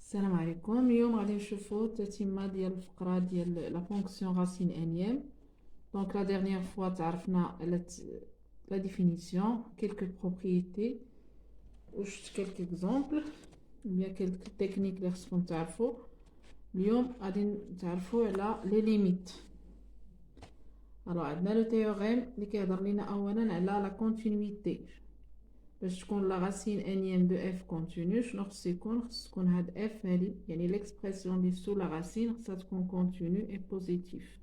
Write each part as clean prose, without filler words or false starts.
السلام عليكم. اليوم غادي نشوفوا التتمه ديال الفقره ديال لا فونكسيون راسين انيام. دونك لا dernière fois تعرفنا على لا ديفينيسيون quelques propriétés وشفت quelques exemples بيان quelques techniques اللي خصكم تعرفوا. اليوم غادي نتعرفوا على لي ليميت. الو عندنا لو تيوريم اللي كيهضر لينا اولا على لا كونتينيتي. باش تكون لا راسين انيام دو اف كونتينيو شنو خص يكون؟ خص تكون هاد اف هادي يعني ليكسبرسيون اللي سو لا راسين خصها تكون كونتينيو اي بوزيتيف.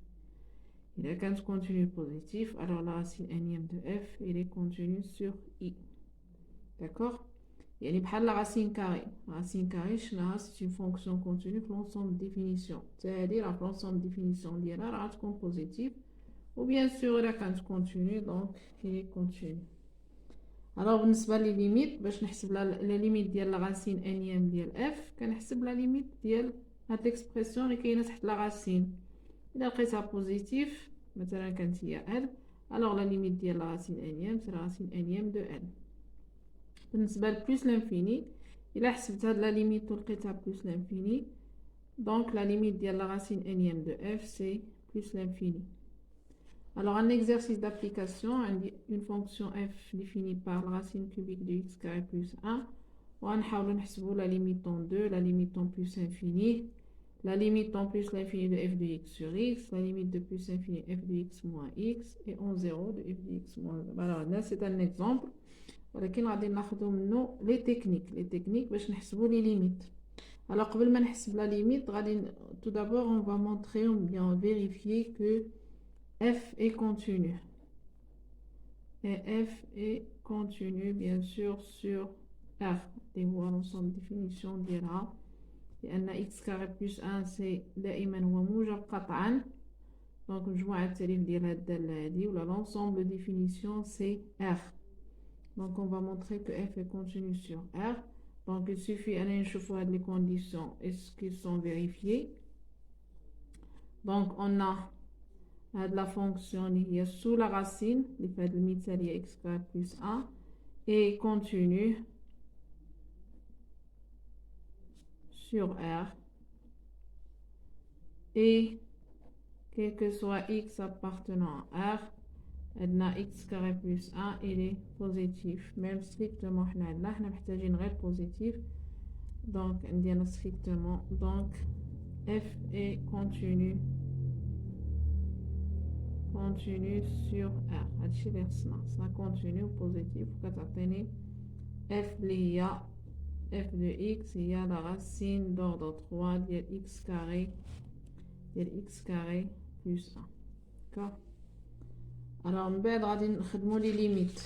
اذا كانت كونتينيو بوزيتيف alors لا راسين انيام دو اف il est continu sur i. داكوغ؟ يعني بحال لا راسين كاري. راسين كاري شناها؟ سي اون فونكسيون كونتينيو في لونسومبل ديفينيسيون حتى هادي راه في لونسومبل ديفينيسيون ديالها راه تكون بوزيتيف و بيان سور الا كانت كونتينيو دونك il est continu. alors بالنسبه لي ليميت باش نحسب لا ليميت ديال لا راسين انيام ديال اف كنحسب لا ليميت ديال هاد ليكسبرسيون اللي كاينه تحت لا راسين. الا لقيتها بوزيتيف مثلا كانت هي ال alors لا ليميت ديال لا راسين انيام سي لا راسين انيام دو ال. بالنسبه لبلوس لانفيني الا حسبت هاد لا ليميت ولقيتها بلوس لانفيني دونك لا ليميت ديال لا راسين انيام دو اف سي بلوس لانفيني. Alors, un exercice d'application, une fonction f définie par la racine cubique de x carré plus 1. On va la limite en 2, la limite en plus infini, la limite en plus l'infini de f de x sur x, la limite de plus infini f de x moins x, et en 0 de f de x moins 0. Alors, là, c'est un exemple. ولكن غادي ناخذوا منه les techniques باش نحسبوا les limites. Alors, قبل ما نحسب la limite, tout d'abord, on va montrer ou bien vérifier que f est continu. Et f est continu, bien sûr, sur R. Et voilà l'ensemble de définition ديالها. لأن x carré plus 1 c'est دائما هو موجب قطعا. Donc مجموعة التاليف ديال هاد الدالة هادي ولا l'ensemble de définition c'est R. Donc on va montrer que f est continu sur R. Donc il suffit أن نشوفوا هاد les conditions est-ce qu'ils sont vérifiés. Donc on a la fonction qui est sous la racine, qui fait le limite c'est x carré plus 1 et continue sur R et quel que soit x appartenant à R, x carré plus 1 il est positif, même strictement nous محتاجين غير positif, donc on strictement, donc f est continu sur R. هادشي اللي خصنا continue positif وكتعطيني f اللي هي f de x هي la racine d'ordre 3 ديال x carré plus 1. d'accord. alors من بعد غادي نخدموا لي ليميت.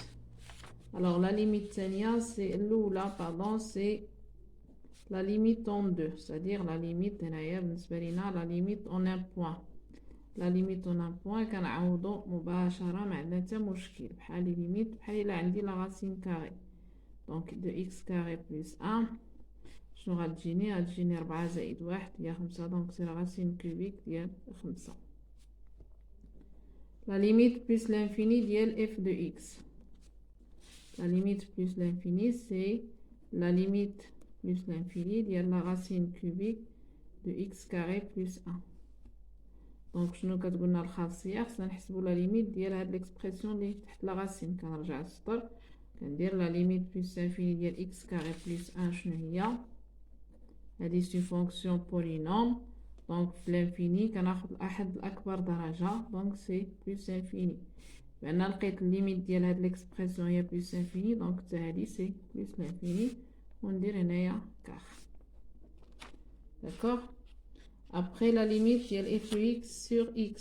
alors la limite الثانيه c'est الاولى pardon c'est la limite en 2, c'est-à-dire la limite هنايا بالنسبه لينا la limite en un point. لا ليميت اون ان بوين كنعوضو مباشره ما عندنا حتى مشكل بحال لي ليميت بحال الا عندي لا راسين كاري دونك دو اكس كاري بلس 1 شنو غتجيني 4 زائد 1 هي 5 دونك سي لا راسين كوبيك ديال 5. لا ليميت بلس لانفيني ديال اف دو اكس. لا ليميت بلس لانفيني سي لا ليميت بلس لانفيني ديال لا راسين كوبيك دو اكس كاري بلس 1. دونك شنو كتقولنا الخاصيه؟ خصنا نحسبوا لا ليميت ديال هاد ليكسبرسيون اللي تحت لا راسين. كنرجع للسطر كندير لا ليميت بلس انفيني ديال اكس كاري بلس 1 شنو هي؟ هادي سي فونكسيون بولينوم دونك في لانفيني كناخذ الاحد الاكبر درجه دونك سي بلس انفيني. لان لقيت الليميت ديال هاد ليكسبرسيون هي بلس انفيني دونك حتى هادي سي بلس لانفيني وندير هنايا كار. داكوغ. Après la limite de f de x sur x.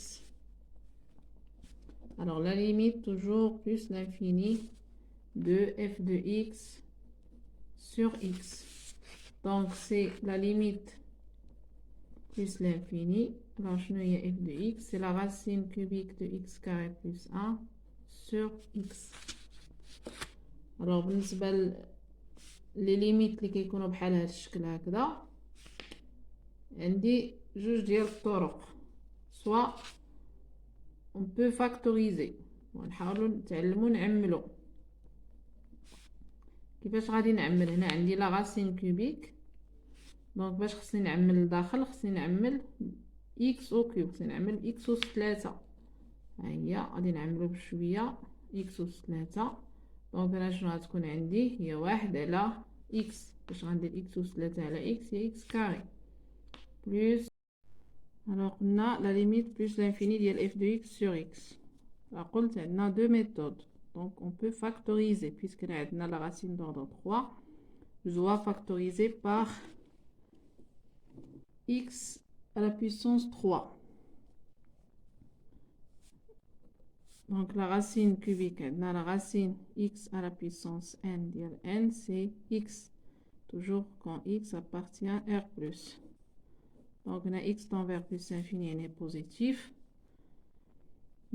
Alors la limite toujours plus l'infini de f de x sur x. Donc c'est la limite plus l'infini. Alors je n'ai f de x, c'est la racine cubique de x carré plus 1 sur x. Alors بالنسبة les limites اللي كيكونوا بحال هاد الشكل هكذا عندي جوج ديال الطرق. soit on peut factoriser ونحاولوا نتعلموا نعملوا. كيفاش غادي نعمل؟ هنا عندي لا راسين كوبيك دونك باش خصني نعمل لداخل خصني نعمل x او كوب، خصني نعمل x أس 3. ها هي غادي نعملو بشويه x أس 3. دونك انا شنو غتكون عندي هي 1 على x. باش غندير x أس 3 على x هي x كاري بلس. alors قلنا لا ليميت بلس لانفيني ديال f de x sur x. قلت عندنا deux méthodes. Donc on peut factoriser puisque là on a la racine d'ordre 3. Je dois factoriser par x à la puissance 3. Donc la racine cubique, on a la racine x à la puissance n dire n, c'est x. Toujours quand x appartient à r plus. Donc on a x tend vers plus infini et est positif.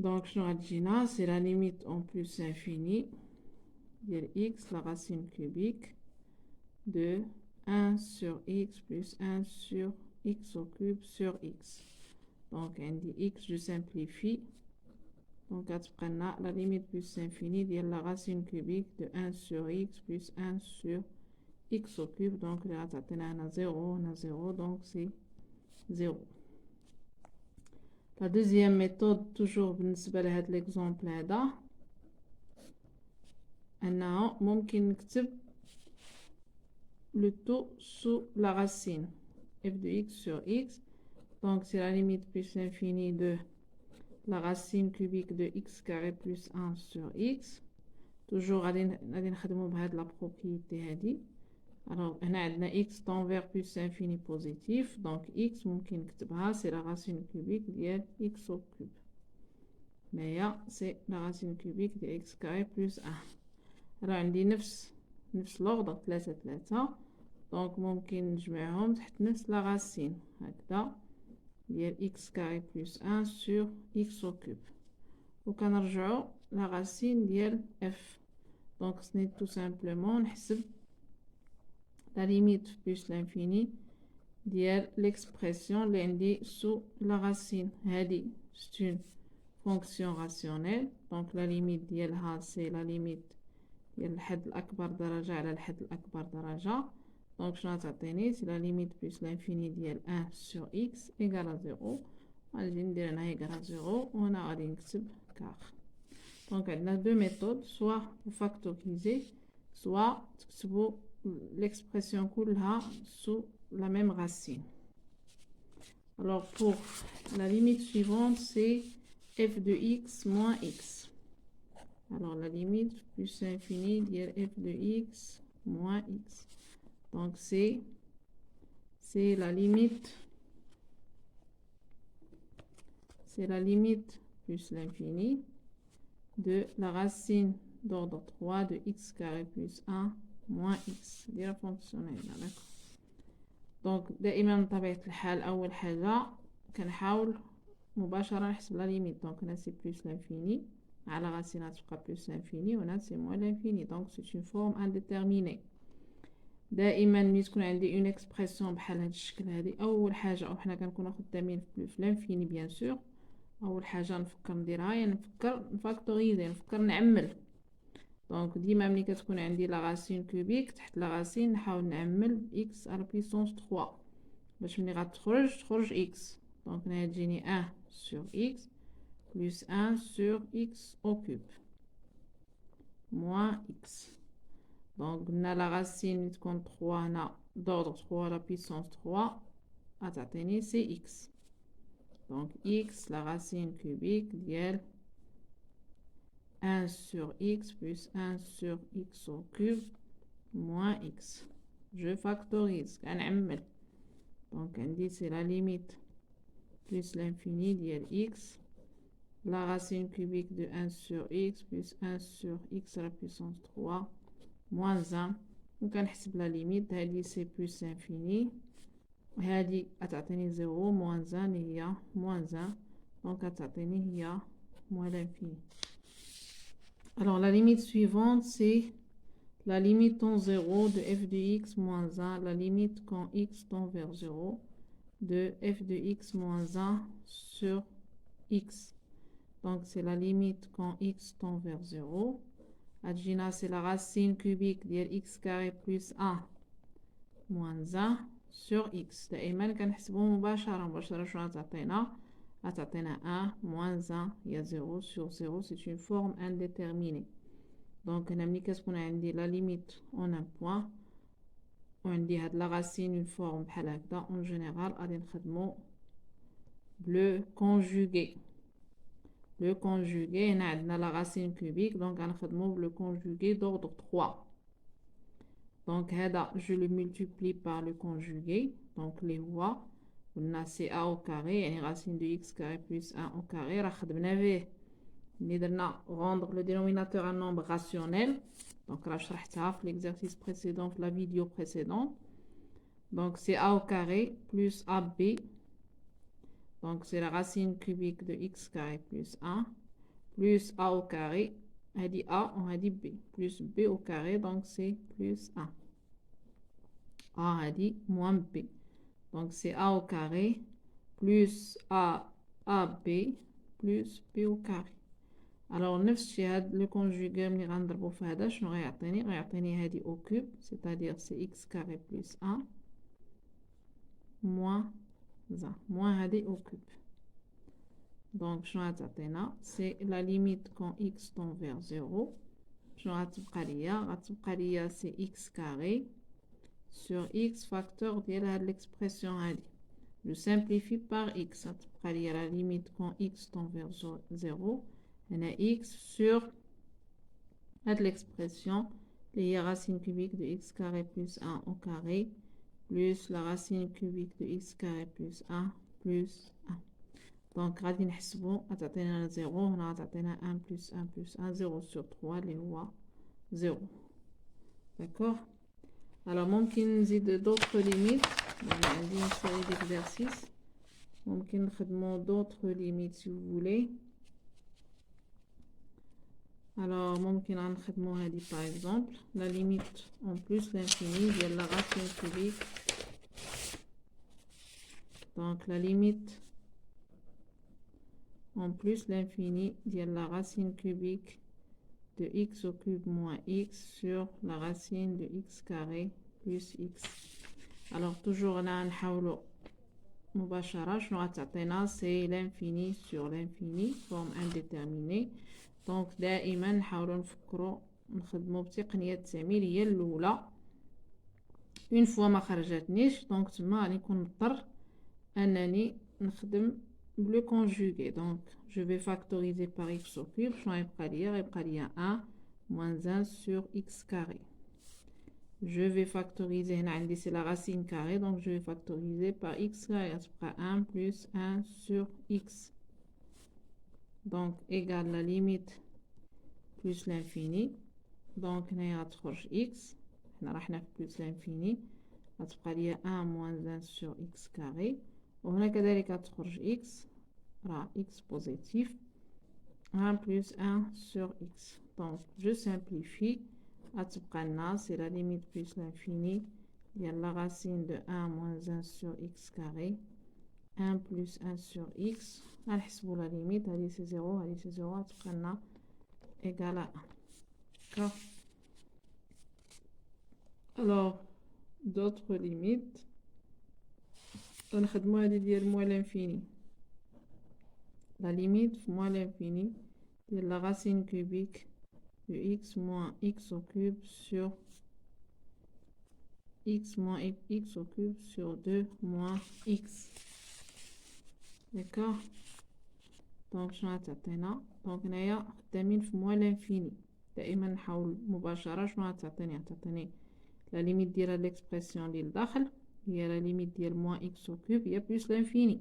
Donc je nous c'est la limite en plus infini dire x, la racine cubique de 1 sur x plus 1 sur x au cube sur x. Donc on dit x, je simplifie. Donc la limite plus infinie de la racine cubique de 1 sur x plus 1 sur x au cube. Donc là on a 0, on a 0, donc c'est 0. La deuxième méthode, toujours بالنسبة لهاد l'exemple هذا، أنه ممكن نكتب le taux sous la racine f de x sur x. Donc c'est la limite plus infinie de la racine cubique de x carré plus 1 sur x. toujours غادي نخدمو بهاد la propriété هادي. alors هنا عندنا x tend vers plus infini positif. donc x ممكن نكتبها c'est la racine cubique ديال x au cube. هنايا c'est la racine cubique de x carré plus 1. alors عندي نفس l'ordre 3 donc ممكن نجمعهم تحت نفس la racine هكذا ديال x carré plus 1 sur x au cube. وكنرجعو la racine ديال f. donc خصني tout simplement نحسب la limite plus l'infini ديال l'expression اللي عندي sous la racine هادي. c'est une fonction rationnelle. donc la limite ديالها c'est la limite ديال الحد الأكبر درجة على الحد الأكبر درجة. donc شنو غتعطيني c'est la limite plus l'infini ديال 1 sur x égale à 0. غادي ندير هنا égale à 0 وهنا غادي نكتب 4. donc عندنا deux méthodes, soit vous factorisez soit تكتبوا l'expression كلها sous la même racine. alors pour la limite suivante c'est f de x moins x. alors la limite plus infini ديال f de x moins x. donc c'est la limite plus l'infini de la racine d'ordre 3 de x carré plus 1 moins x دي la fonction هنا. d'accord. donc دائما بطبيعة الحال أول حاجة كنحاول مباشرة نحسب لا ليميت. donc هنا c'est plus l'infini على racine غتبقى plus l'infini وهنا c'est moins l'infini. donc c'est une forme indéterminée. دائما ملي تكون عندي اون اكسبرسيون بحال هاد الشكل هادي اول حاجه او حنا كنكونوا خدامين في لانفيني بيان سور اول حاجه نفكر نديرها هي نفكر نفاكتوريزي نفكر نعمل. دونك ديما ملي كتكون عندي لا راسين كوبيك تحت لا راسين نحاول نعمل x على بيسونس 3 باش ملي غتخرج x. دونك هنا تجيني 1 sur x plus 1 sur x au cube moins x. donc on a la racine qui compte 3 d'ordre 3 à la puissance 3 غتعطيني c'est x. donc x la racine cubique ديال 1 sur x plus 1 sur x au cube moins x. je factorise كنعمل. donc عندي c'est la limite plus l'infini ديال x la racine cubique de 1 sur x plus 1 sur x à la puissance 3 moins 1. وكنحسب لا ليميت هذه سي بلس انفيني وهذه غتعطيني 0 moins 1 هي moins 1 دونك غتعطيني هي moins l'infini. alors la limite suivante c'est la limite tend 0 de f de x moins 1 la limite quand x tend vers 0 de f de x moins 1 sur x. donc c'est la limite quand x tend vers 0. Adjina c'est la racine cubique de x carré plus 1 moins 1 sur x. دائما كنحسبو مباشرة شنو غتعطينا 1 moins 1 هي 0 sur 0. C'est une forme indéterminée. Donc هنا ملي كتكون عندي لا ليميت اون ان بوين وعندي هاد لا راسين اون فورم بحال هكدا اون جينيرال غادي نخدمو بلو كونجوغي. لو كونجوغي هنا عندنا لا راسين كوبيك دونك غنخدمو بلو كونجوغي d'ordre 3. Donc هذا je le multiplie par le conjugué donc اللي هو قلنا سي a au carré يعني racine de x carré plus 1 au carré. راه خدمنا فيه ملي درنا rendre le dénominateur un nombre rationnel donc راه شرحتها في l'exercice précédent في la vidéo précédente. Donc c'est a au carré plus ab donc c'est la racine cubique de x carré plus 1 plus a au carré هادي a وهادي b plus b au carré donc c'est plus 1 a هادي moins b donc c'est a au carré plus ab plus b au carré. Alors نفس الشيء هاد لو كونجوغي ملي غنضربو في هذا شنو غيعطيني هادي au cube c'est-à-dire c'est x carré plus 1 moins 1 moins هادي au cube. Donc شنو غتعطينا c'est la limite quand x tend vers 0 شنو غتبقى ليا c'est x carré sur x facteur ديال هاد l'expression هادي. Je simplifie par x غتبقى ليا la limite quand x tend vers 0 هنا x sur هاد l'expression اللي هي racine cubique de x carré plus 1 au carré plus la racine cubique de x carré plus 1 plus 1. Donc غادي نحسبو غتعطينا 0 هنا غتعطينا 1 plus 1 plus 1 0 sur 3 اللي هو 0. D'accord. Alors ممكن نزيد d'autres limites. يعني عندي une série d'exercices ممكن نخدمو d'autres limites si vous voulez. Alors ممكن غنخدمو هادي par exemple la limite en plus l'infini ديال la racine cubique. Donc la limite en plus l'infini ديال la racine cubique de x au cube moins x sur la racine de x carré plus x. Alors toujours là نحاولو مباشرة شنو غتعطينا c'est l'infini sur l'infini forme indéterminée. Donc دائما نحاولو نفكرو نخدمو بتقنية التعميل هي الاولى. une fois ما خرجتنيش دونك تما غادي نكون مضطر انني نخدم بلو كونجوغي. donc je vais factoriser par x au cube شنو غيبقى ليا 1 moins 1 sur x carré. je vais factoriser هنا عندي c'est la racine carrée donc je vais factoriser par x carré غتبقى 1 plus 1 sur x donc égale la limite plus l'infini. donc هنايا غتخرج x حنا راه حنا في plus l'infini غتبقى ليا 1 moins 1 sur x carré وهنا كذلك غتخرج x راه x positif 1 plus 1 sur x. donc je simplifie غتبقى لنا c'est la limite plus l'infini ديال la racine de 1 moins 1 sur x carré 1 plus 1 sur x. غنحسبو la limite هادي c'est 0 هادي c'est 0 غتبقى لنا égal à 1. d'accord. alors d'autres limites غنخدمو هادي ديال moins l'infini la limite moins l'infini de la racine cubique de x moins x au cube sur x moins x au cube sur 2 moins x. d'accord. donc شنو غتعطينا donc هنايا خدامين في moins l'infini دائما نحاول مباشرة شنو غتعطيني la limite ديال l'expression اللي لداخل هي la limite ديال moins x au cube هي plus l'infini.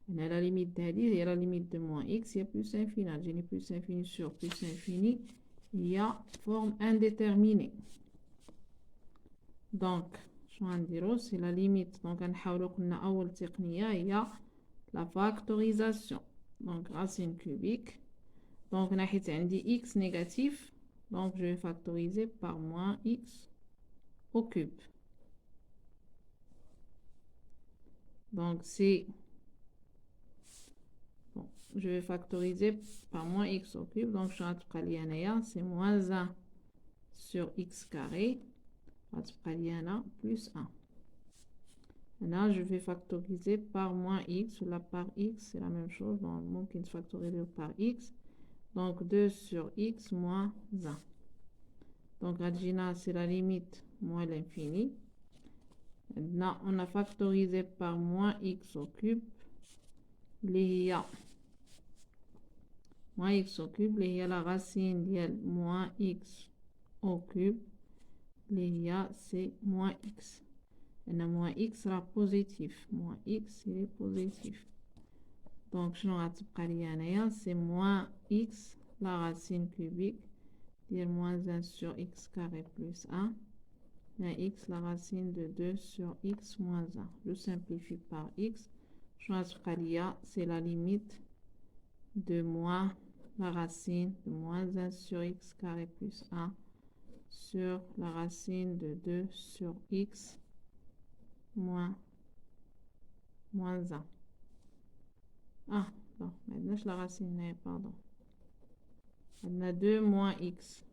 هنا la limite دهادي هي la limite de moins x هي plus infini غتجيني plus infini sur plus infini هي forme indéterminée. donc شنو غنديرو c'est la limite donc غنحاولو قلنا اول تقنية هي la factorisation donc racine cubique donc هنا حيت عندي x négatif donc je vais factoriser par moins x au cube. donc c'est bon, je vais factoriser par moins x au cube donc je vais c'est moins 1 sur x carré غتبقى لي هنا plus 1. Là, je vais factoriser par moins x. Là, par x, c'est la même chose. Donc, ممكن factoriser par x. Donc, 2 sur x moins 1. Donc, Adjina, c'est la limite moins l'infini. Maintenant, on a factorisé par moins x au cube. Les moins x au cube. Les la racine de moins x au cube. Les c'est moins x. Et moins x sera positif. Moins x, il est positif. Donc, je vais c'est moins x, la racine cubique, dire moins 1 sur x carré plus 1. Et x, la racine de 2 sur x moins 1. Je simplifie par x. Je vais c'est la limite de moins la racine de moins 1 sur x carré plus 1 sur la racine de 2 sur x moins 1. Ah, non, maintenant je la racine, pardon. On a 2 moins x.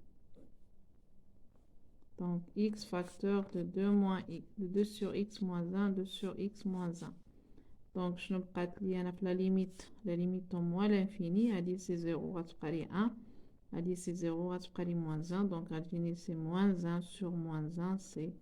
Donc, x facteur de 2 moins x, de 2 sur x moins 1, 2 sur x moins 1. Donc, je ne peux pas lier la limite en moins l'infini, à dire c'est 0, à tout 1. À dire c'est 0, à tout moins 1. Donc, à dire c'est moins 1 sur moins 1, c'est